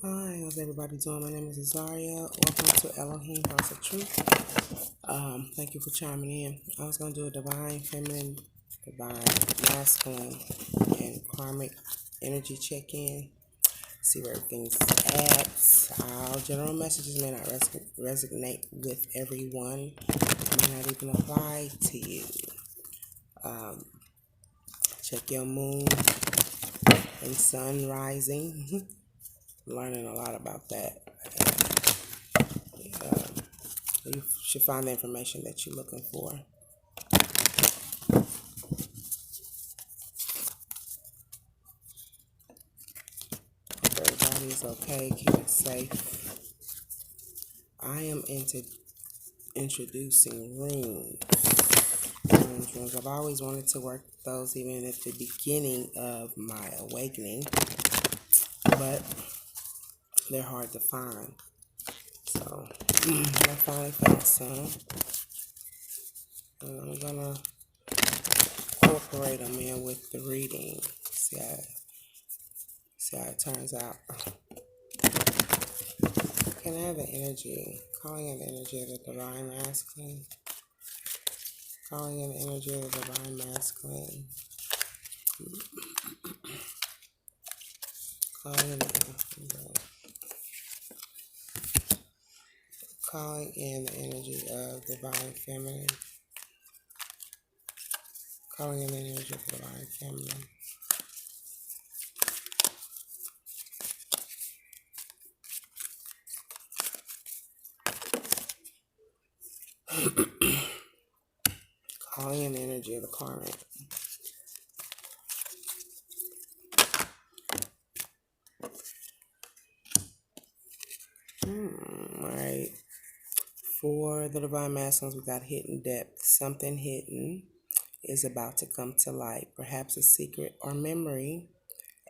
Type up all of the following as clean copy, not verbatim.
Hi, how's everybody doing? My name is Azaria. Welcome to Elohim House of Truth. Thank you for chiming in. I was going to do a divine feminine, divine masculine, and karmic energy check-in. See where everything's at. Our general messages may not resonate with everyone. May not even apply to you. Check your moon and sun rising. Learning a lot about that. You should find the information that you're looking for. Hope everybody's okay. Keep it safe. I am into introducing rooms. I've always wanted to work those even at the beginning of my awakening, but they're hard to find. So I finally found some, and I'm gonna incorporate them in with the reading. See how it turns out. Can I have the energy? Calling in the energy of the divine masculine. Calling in the energy of the divine masculine. Calling in the energy of divine feminine. Calling in the energy of divine feminine. Calling in the energy of the karmic. Alright. For the divine masculines, we got hidden depth. Something hidden is about to come to light. Perhaps a secret or memory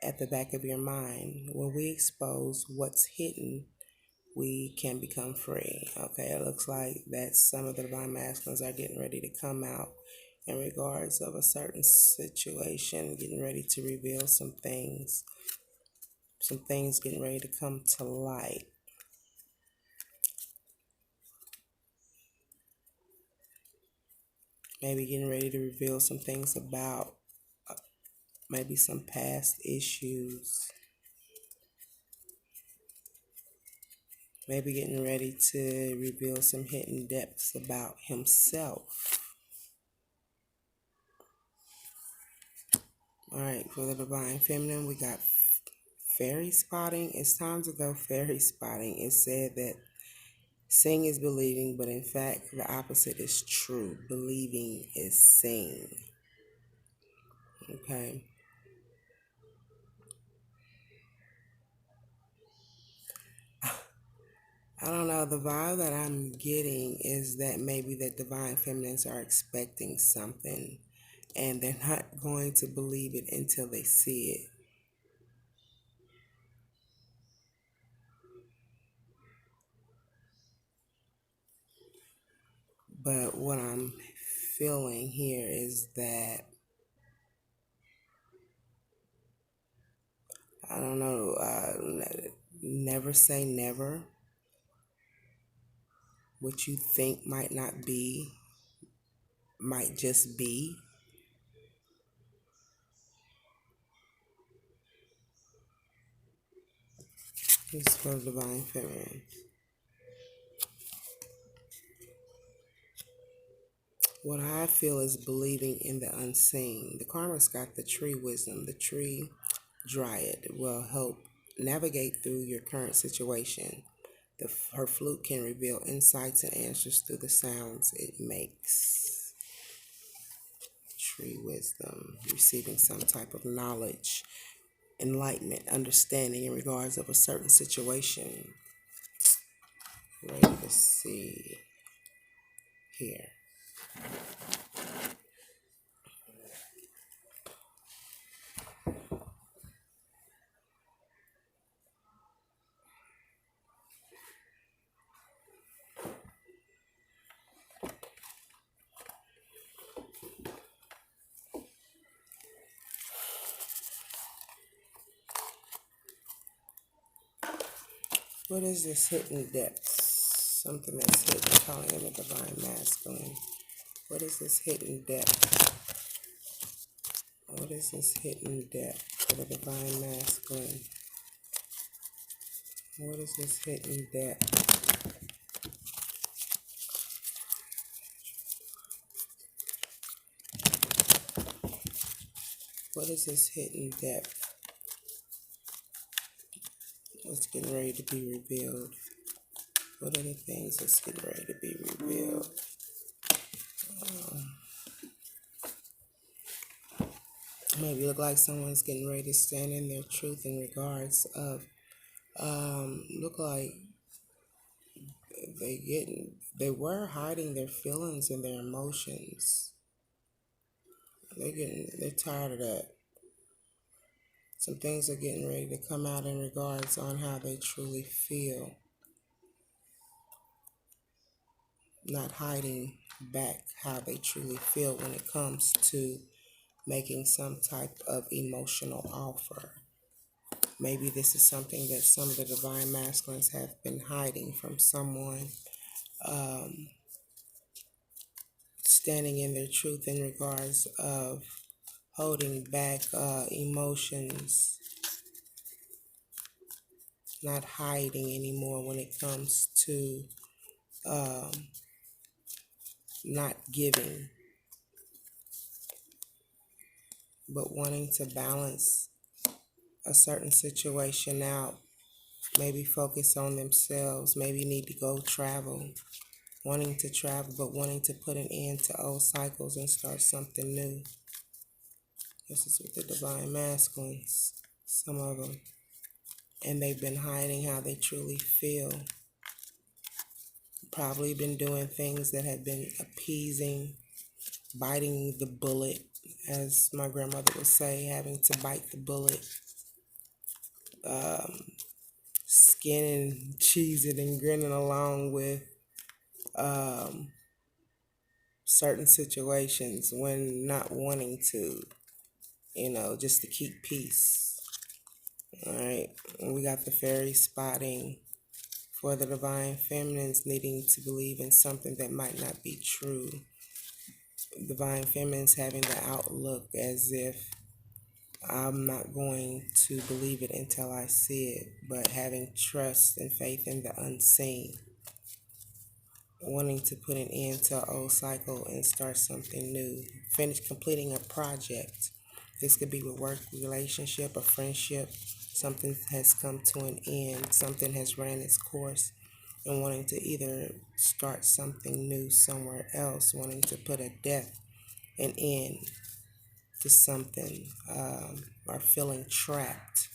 at the back of your mind. When we expose what's hidden, we can become free. Okay, it looks like that some of the divine masculines are getting ready to come out in regards of a certain situation, getting ready to reveal some things getting ready to come to light. Maybe getting ready to reveal some things about maybe some past issues. Maybe getting ready to reveal some hidden depths about himself. Alright, for the divine feminine, we got fairy spotting. It's time to go fairy spotting. It said that seeing is believing, but in fact, the opposite is true. Believing is seeing. Okay. I don't know. The vibe that I'm getting is that maybe that divine feminines are expecting something and they're not going to believe it until they see it. But what I'm feeling here is that, I don't know, never say never. What you think might not be, might just be. This is for the divine feminine. What I feel is believing in the unseen. The karmic's got the tree wisdom. The tree dryad will help navigate through your current situation. Her flute can reveal insights and answers through the sounds it makes. Tree wisdom, receiving some type of knowledge, enlightenment, understanding in regards of a certain situation. Ready to see here. What is this hidden depth? Something that's hidden, calling in the divine masculine. What is this hidden depth? What is this hidden depth for the divine masculine? What is this hidden depth? What is this hidden depth? What's getting ready to be revealed? What are the things that's getting ready to be revealed? Maybe look like someone's getting ready to stand in their truth in regards of look like they were hiding their feelings and their emotions. They're tired of that. Some things are getting ready to come out in regards on how they truly feel. Not hiding back how they truly feel when it comes to making some type of emotional offer. Maybe this is something that some of the divine masculines have been hiding from someone, standing in their truth in regards of holding back emotions, not hiding anymore when it comes to not giving, but wanting to balance a certain situation out. Maybe focus on themselves. Maybe need to go travel. Wanting to travel, but wanting to put an end to old cycles and start something new. This is with the divine masculines, some of them. And they've been hiding how they truly feel. Probably been doing things that have been appeasing, biting the bullet, as my grandmother would say, having to bite the bullet, skinning, cheesing, and grinning along with certain situations when not wanting to, just to keep peace. All right, we got the fairy spotting for the divine feminines needing to believe in something that might not be true. Divine feminines having the outlook as if I'm not going to believe it until I see it, but having trust and faith in the unseen. Wanting to put an end to an old cycle and start something new. Finish completing a project. This could be with work, relationship, a friendship. Something has come to an end. Something has ran its course. And wanting to either start something new somewhere else. Wanting to put an end to something. Or feeling trapped.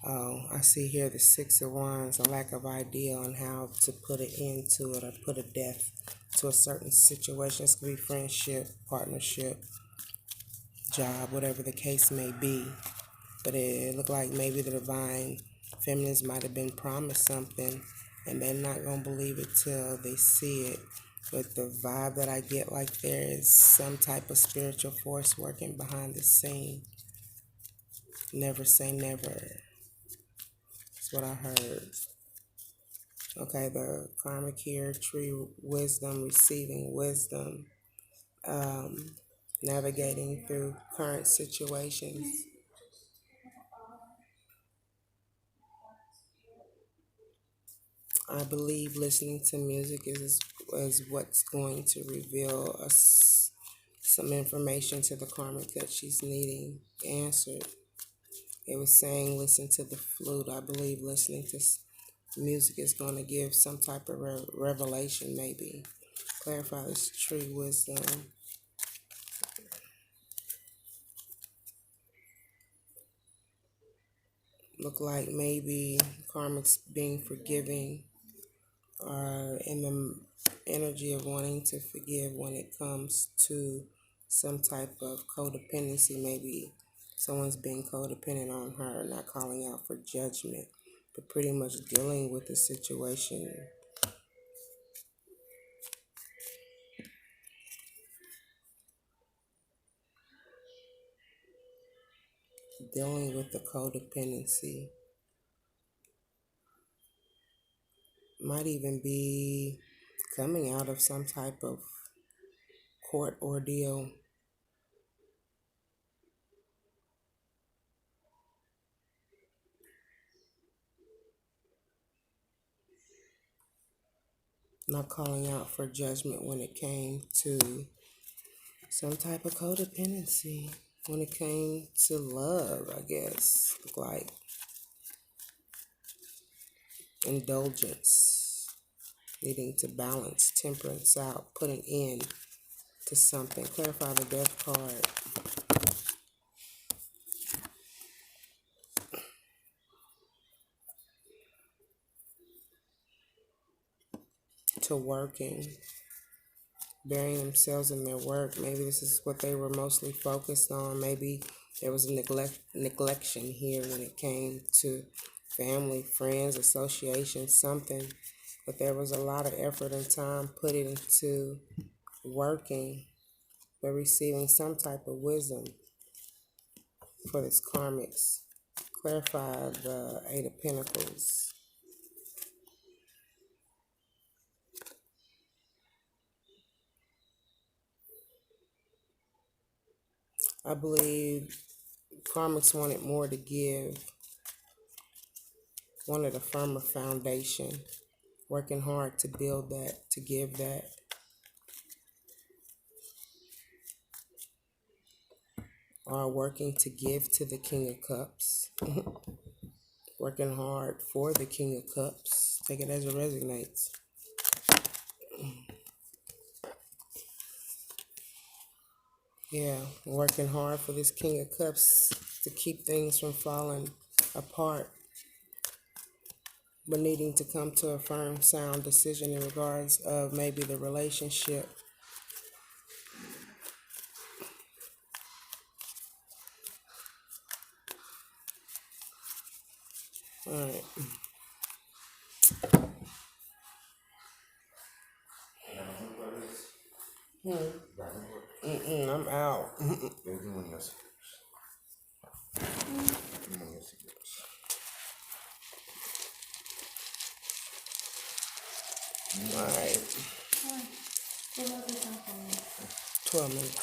Oh, I see here the Six of Wands, a lack of idea on how to put an end to it or put a death to a certain situation. This could be friendship, partnership, job, whatever the case may be. But it looked like maybe the divine feminines might have been promised something and they're not going to believe it till they see it. But the vibe that I get like there is some type of spiritual force working behind the scene. Never say never. That's what I heard. Okay, the karmic here, tree wisdom, receiving wisdom, navigating through current situations. I believe listening to music is what's going to reveal us some information to the karmic that she's needing answered. It was saying listen to the flute. I believe listening to music is going to give some type of revelation, maybe. Clarify this tree wisdom. Look like maybe karmic's being forgiving or in the energy of wanting to forgive when it comes to some type of codependency, maybe Someone's being codependent on her, not calling out for judgment, but pretty much dealing with the situation. Dealing with the codependency. Might even be coming out of some type of court ordeal. Not calling out for judgment when it came to some type of codependency. When it came to love, I guess. Like indulgence. Needing to balance temperance out. Put an end to something. Clarify the death card. To working. Burying themselves in their work. Maybe this is what they were mostly focused on. Maybe there was a neglection here when it came to family, friends, association, something. But there was a lot of effort and time put into working, but receiving some type of wisdom for this karmics. Clarify the Eight of Pentacles. I believe karmics wanted more to give, wanted a firmer foundation, working hard to build that, to give that. Or working to give to the King of Cups. Working hard for the King of Cups. Take it as it resonates. Yeah, working hard for this King of Cups to keep things from falling apart, but needing to come to a firm, sound decision in regards of maybe the relationship. All right. I'm out. All right. 12 minutes.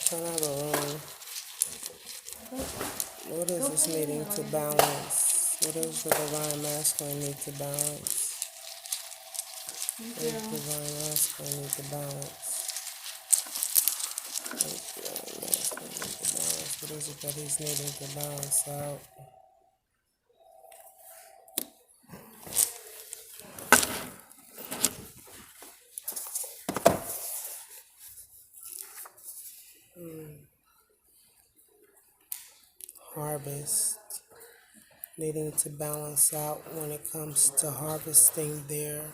Turn out a room. What is this needing to balance? What does the divine masculine need to balance? What does the divine masculine need to balance? What does the divine masculine need to balance? What is it that he's needing to balance out? Harvest. Needing to balance out when it comes to harvesting their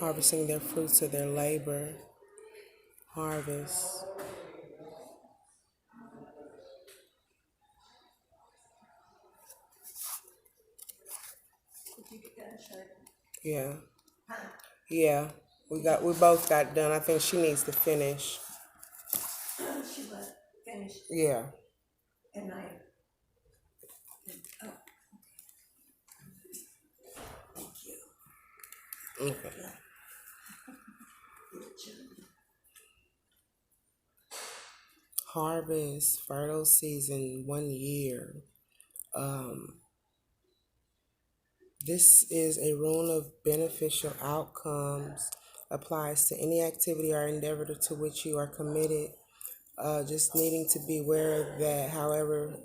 harvesting their fruits of their labor. Harvest. Yeah. Yeah. We both got done. I think she needs to finish. Yeah. Okay. Harvest, fertile season, 1 year. This is a rune of beneficial outcomes. Applies to any activity or endeavor to which you are committed. Just needing to be aware that, however,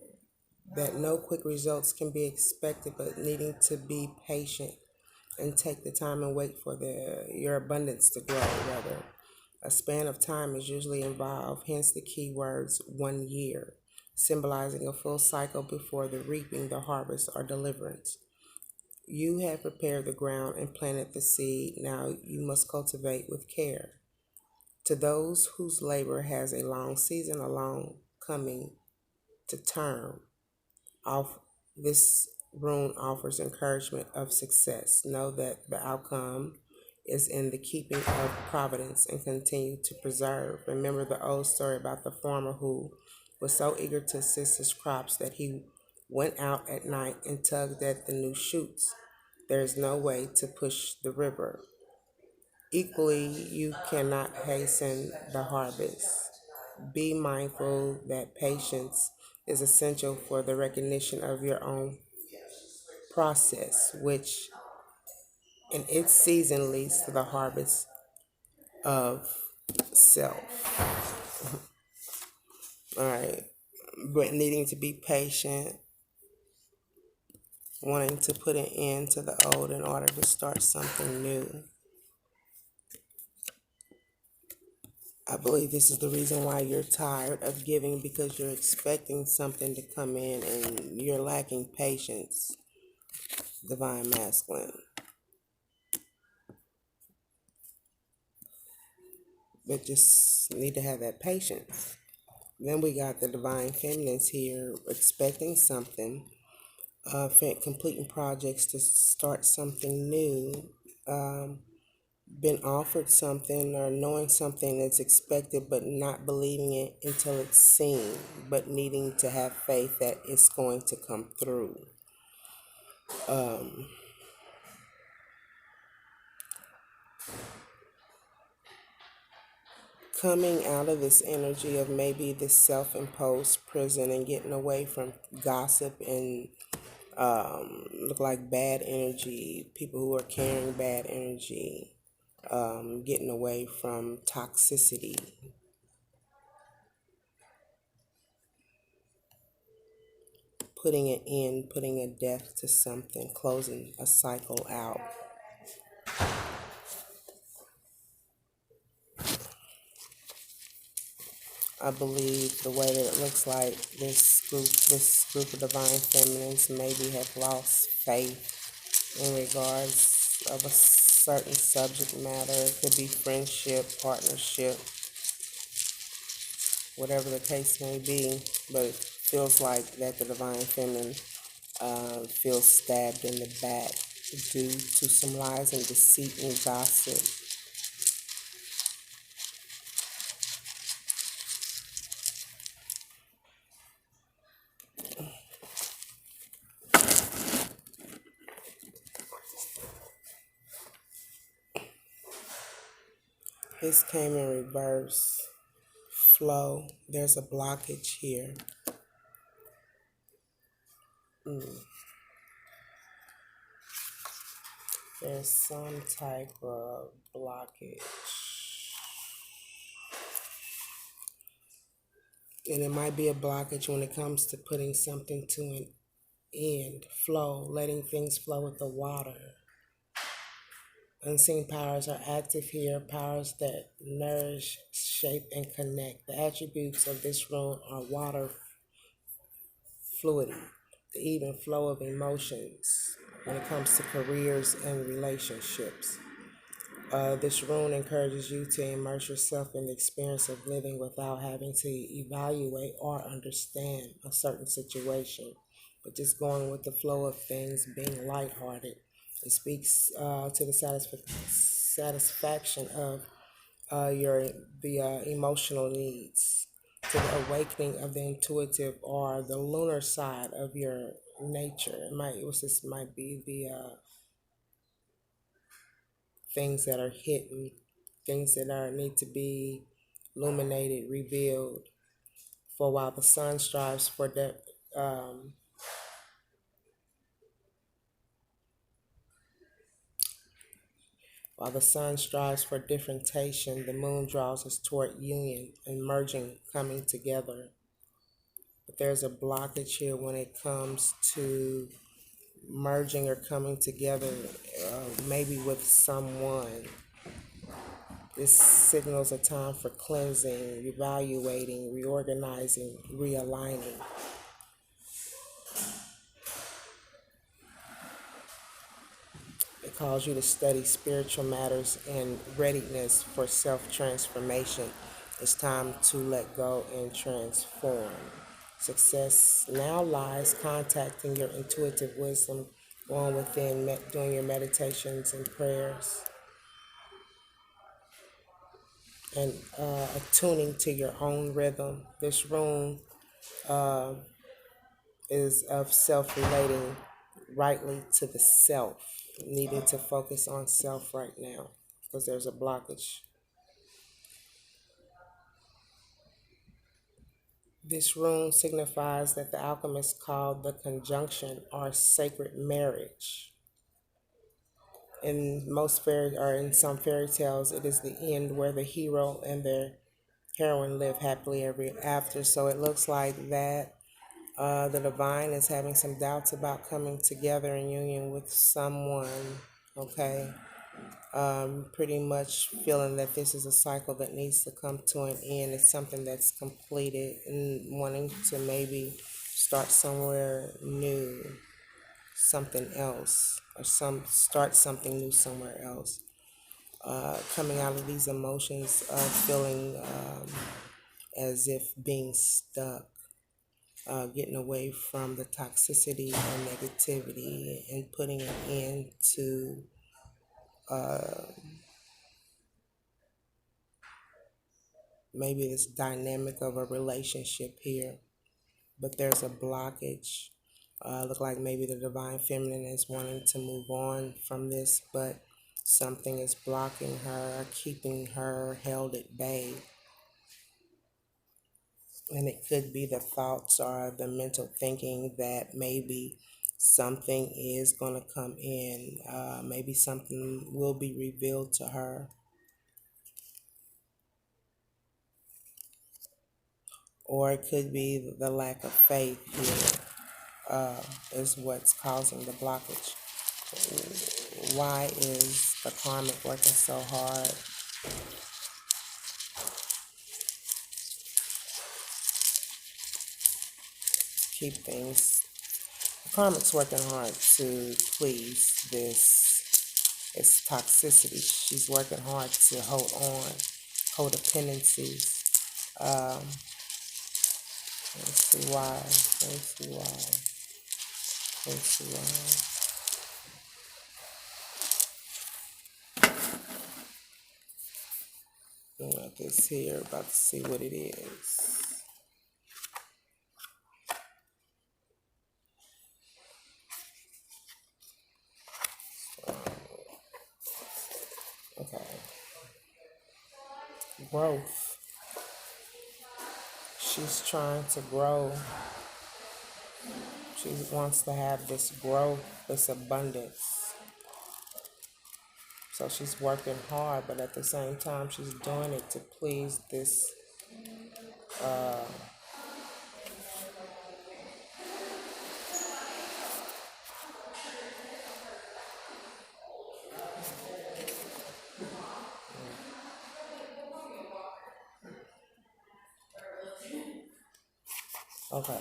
that no quick results can be expected, but needing to be patient and take the time and wait for your abundance to grow, rather. A span of time is usually involved, hence the key words 1 year, symbolizing a full cycle before the reaping, the harvest, or deliverance. You have prepared the ground and planted the seed. Now you must cultivate with care. To those whose labor has a long season, a long coming to term, off this rune offers encouragement of success. Know that the outcome is in the keeping of providence and continue to preserve. Remember the old story about the farmer who was so eager to assist his crops that he went out at night and tugged at the new shoots. There is no way to push the river. Equally, you cannot hasten the harvest. Be mindful that patience is essential for the recognition of your own process, which in its season leads to the harvest of self. All right. But needing to be patient, wanting to put an end to the old in order to start something new. I believe this is the reason why you're tired of giving, because you're expecting something to come in and you're lacking patience. Divine masculine. But just need to have that patience. Then we got the divine feminines here expecting something, completing projects to start something new, been offered something or knowing something that's expected but not believing it until it's seen, but needing to have faith that it's going to come through. Coming out of this energy of maybe this self-imposed prison and getting away from gossip and look like bad energy, people who are carrying bad energy, getting away from toxicity. Putting it in, putting a death to something, closing a cycle out. I believe the way that it looks like this group of divine feminines maybe have lost faith in regards of a certain subject matter. It could be friendship, partnership, whatever the case may be, but it feels like that the divine feminine feels stabbed in the back due to some lies and deceit and gossip. This came in reverse. Flow. There's a blockage here. There's some type of blockage. And it might be a blockage when it comes to putting something to an end. Flow, letting things flow with the water. Unseen powers are active here, powers that nourish, shape, and connect. The attributes of this rune are water, fluidity, the even flow of emotions when it comes to careers and relationships. This rune encourages you to immerse yourself in the experience of living without having to evaluate or understand a certain situation, but just going with the flow of things, being lighthearted. It speaks to the satisfaction of the emotional needs, to the awakening of the intuitive or the lunar side of your nature. Might be the things that are hidden, things that need to be illuminated, revealed. For while the sun strives for while the sun strives for differentiation, the moon draws us toward union and merging, coming together. But there's a blockage here when it comes to merging or coming together, maybe with someone. This signals a time for cleansing, evaluating, reorganizing, realigning. calls you to study spiritual matters and readiness for self transformation. It's time to let go and transform. Success now lies contacting your intuitive wisdom, going within, doing your meditations and prayers, and attuning to your own rhythm. This room is of self relating rightly to the self, needing to focus on self right now because there's a blockage. This rune signifies that the alchemists called the conjunction or sacred marriage. In most fairy or in some fairy tales, it is the end where the hero and their heroine live happily ever after. So it looks like that the divine is having some doubts about coming together in union with someone. Okay, pretty much feeling that this is a cycle that needs to come to an end. It's something that's completed and wanting to maybe start somewhere new, something else, or start something new somewhere else. Coming out of these emotions of feeling as if being stuck, getting away from the toxicity and negativity and putting an end to maybe this dynamic of a relationship here, but there's a blockage. Look like maybe the divine feminine is wanting to move on from this, but something is blocking her, keeping her held at bay. And it could be the thoughts or the mental thinking that maybe something is going to come in. Maybe something will be revealed to her. Or it could be the lack of faith here is what's causing the blockage. Why is the karmic working so hard? Keep things. The karmic's working hard to please this. It's toxicity. She's working hard to hold on, codependencies. Um, let's see why. Let's see why. Let's see why. Got this here, about to see what it is. Okay. Growth. She's trying to grow. She wants to have this growth, this abundance. So she's working hard, but at the same time, she's doing it to please this. Okay.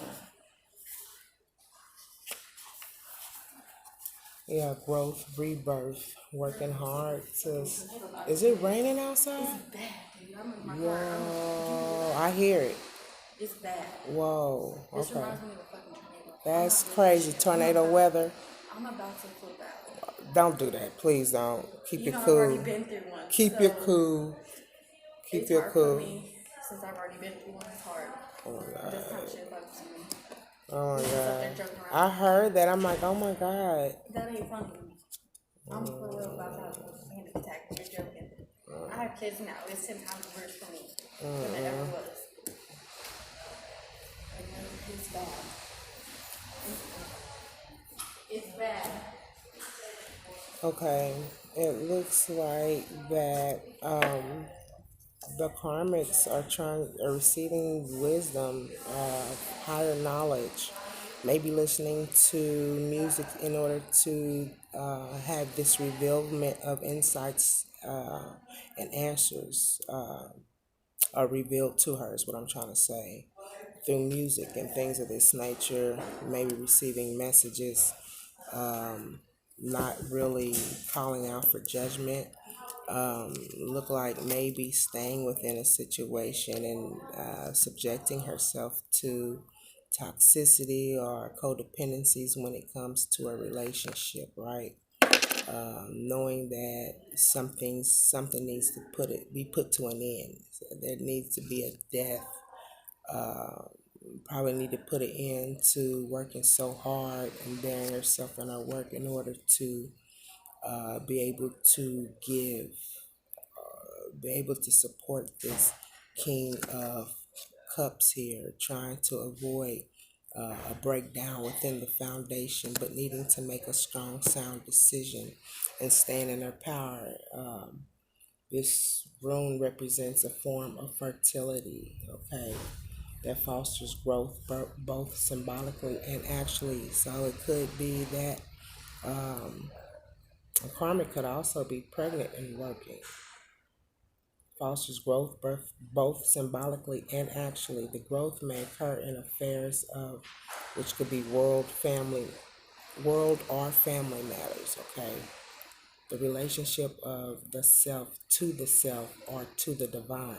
Yeah, growth, rebirth, working hard to. Is it raining outside? It's bad, dude. I'm in my car. Whoa, I hear it. It's bad. Whoa, This okay. reminds me of a fucking tornado. That's crazy. Tornado weather. I'm about to flip out. Don't do that. Please don't. Keep You it know, I've already cool. been through one. Keep So your cool. Keep it's your hard for cool. me since I've already been through one. It's hard. Oh my This God. kind of shit fucks with me. Oh my Just up there God. joking I around. heard that. I'm like, oh my God. That ain't funny to me. I'm for real about to have a panic attack. You're joking. I have kids now. It's 10 times worse for me than it ever was. It's bad. It's bad. Okay. It looks like that the karmics are receiving wisdom, higher knowledge, maybe listening to music in order to have this revealment of insights and answers are revealed to her, is what I'm trying to say. Through music and things of this nature, maybe receiving messages, not really calling out for judgment. Look like maybe staying within a situation and subjecting herself to toxicity or codependencies when it comes to a relationship, right? Knowing that something needs to be put to an end. So there needs to be a death. Uh, Probably need to put an end to working so hard and burying herself in her work in order to be able to be able to support this King of Cups here, trying to avoid a breakdown within the foundation, but needing to make a strong, sound decision and staying in her power. This rune represents a form of fertility, okay, that fosters growth both symbolically and actually. So it could be that a karmic could also be pregnant and working. Fosters growth both symbolically and actually. The growth may occur in affairs of which could be world or family matters, okay? The relationship of the self to the self or to the divine.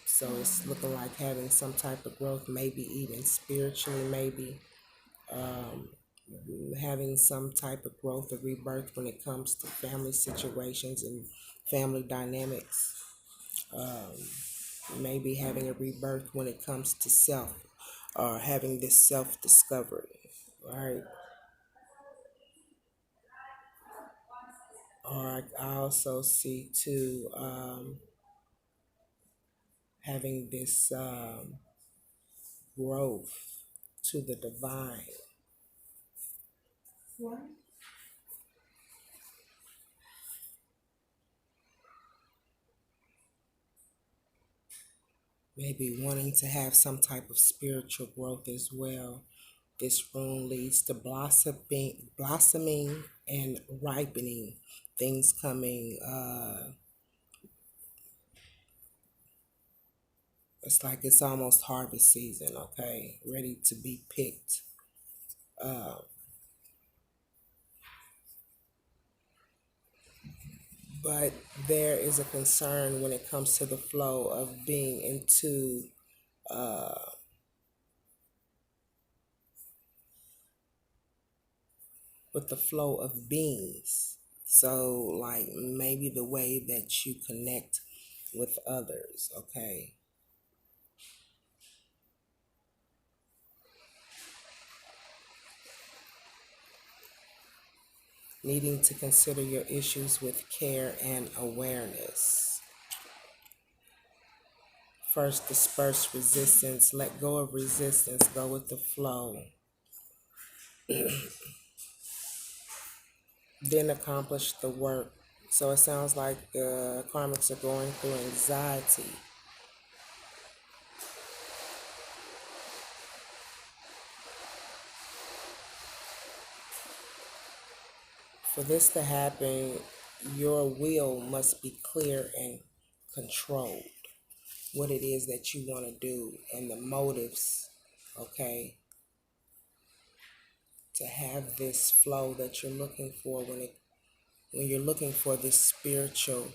So it's looking like having some type of growth, maybe even spiritually, maybe having some type of growth or rebirth when it comes to family situations and family dynamics. Maybe having a rebirth when it comes to self or having this self discovery, right? Or I also see too having this growth to the divine. Maybe wanting to have some type of spiritual growth as well. This rune leads to blossoming and ripening, things coming. It's like it's almost harvest season, okay, ready to be picked. Uh, but there is a concern when it comes to the flow of being into uh, with the flow of beings. So, like maybe the way that you connect with others, okay? Needing to consider your issues with care and awareness. First, disperse resistance, let go of resistance, go with the flow. Then accomplish the work. So it sounds like the karmics are going through anxiety. For this to happen, your will must be clear and controlled. What it is that you want to do and the motives, okay, to have this flow that you're looking for when you're looking for this spiritual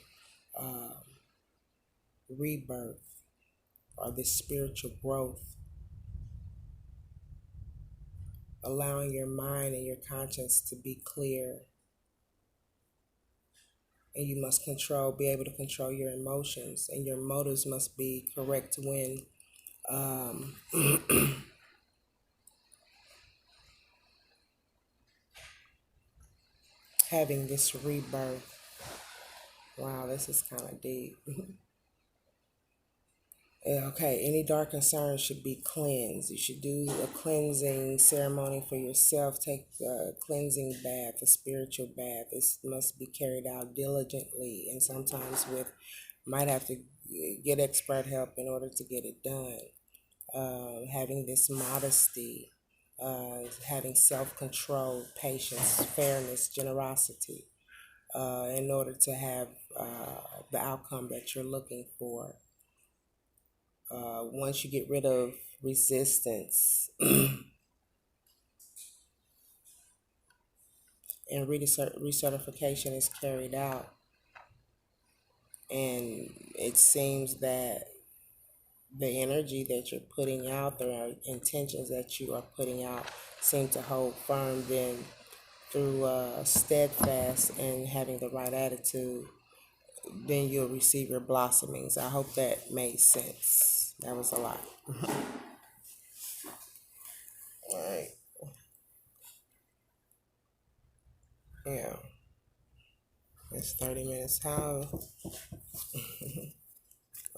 rebirth or this spiritual growth, allowing your mind and your conscience to be clear. And you must be able to control your emotions, and your motives must be correct when having this rebirth. Wow, this is kind of deep. Okay, any dark concerns should be cleansed. You should do a cleansing ceremony for yourself. Take a cleansing bath, a spiritual bath. This must be carried out diligently, and sometimes might have to get expert help in order to get it done. Having this modesty, having self-control, patience, fairness, generosity, in order to have the outcome that you're looking for. Once you get rid of resistance, and recertification is carried out, and it seems that the energy that you're putting out, the intentions that you are putting out, seem to hold firm. Then through steadfast and having the right attitude, then you'll receive your blossomings. I hope that made sense. That was a lot. All right. Yeah. It's 30 minutes.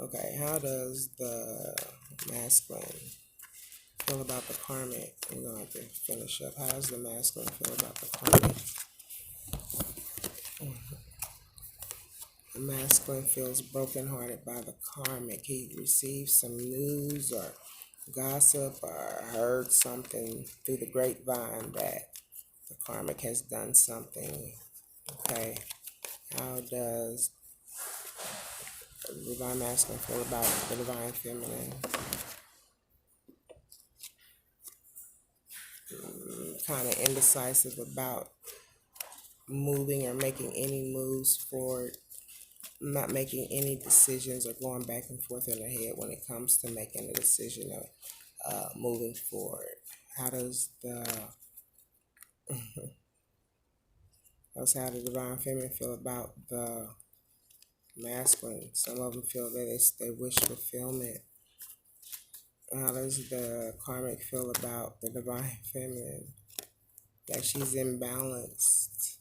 Okay, how does the masculine feel about the karmic? We're going to have to finish up. How does the masculine feel about the karmic? The masculine feels brokenhearted by the karmic. He received some news or gossip or heard something through the grapevine that the karmic has done something. Okay, how does the divine masculine feel about the divine feminine? Kind of indecisive about moving or making any moves forward, not making any decisions or going back and forth in their head when it comes to making a decision of moving forward. How does how the divine feminine feel about the masculine? Some of them feel that it's their wish fulfillment. How does the karmic feel about the divine feminine? That she's imbalanced,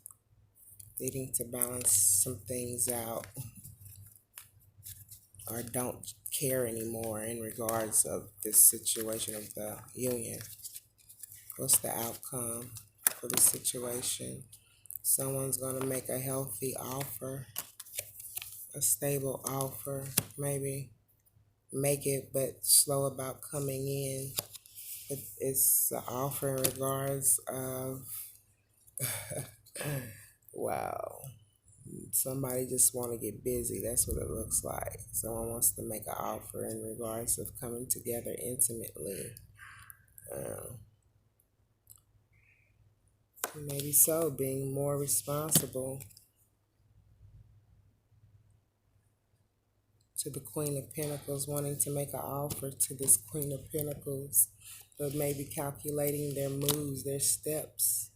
needing to balance some things out, or don't care anymore in regards of this situation of the union. What's the outcome for the situation? Someone's going to make a healthy offer, a stable offer, maybe make it, but slow about coming in. It's an offer in regards of, wow, somebody just want to get busy. That's what it looks like. Someone wants to make an offer in regards of coming together intimately. Maybe so, being more responsible. To the Queen of Pentacles, wanting to make an offer to this Queen of Pentacles, but maybe calculating their moves, their steps.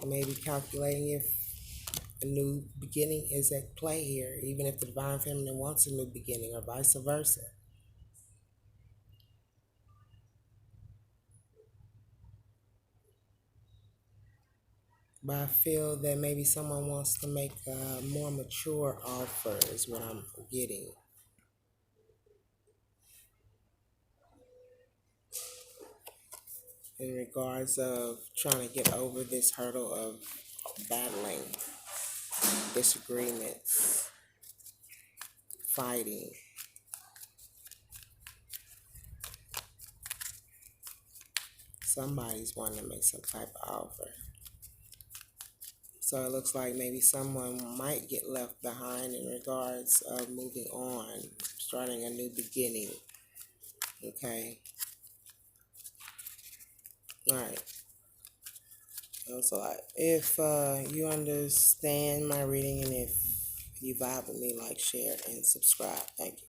Maybe calculating if a new beginning is at play here, even if the Divine Feminine wants a new beginning, or vice versa. But I feel that maybe someone wants to make a more mature offer, is what I'm getting. In regards of trying to get over this hurdle of battling, disagreements, fighting. Somebody's wanting to make some type of offer. So it looks like maybe someone might get left behind in regards of moving on, starting a new beginning. Okay. All right. That was a lot. If you understand my reading, and if you vibe with me, like, share, and subscribe. Thank you.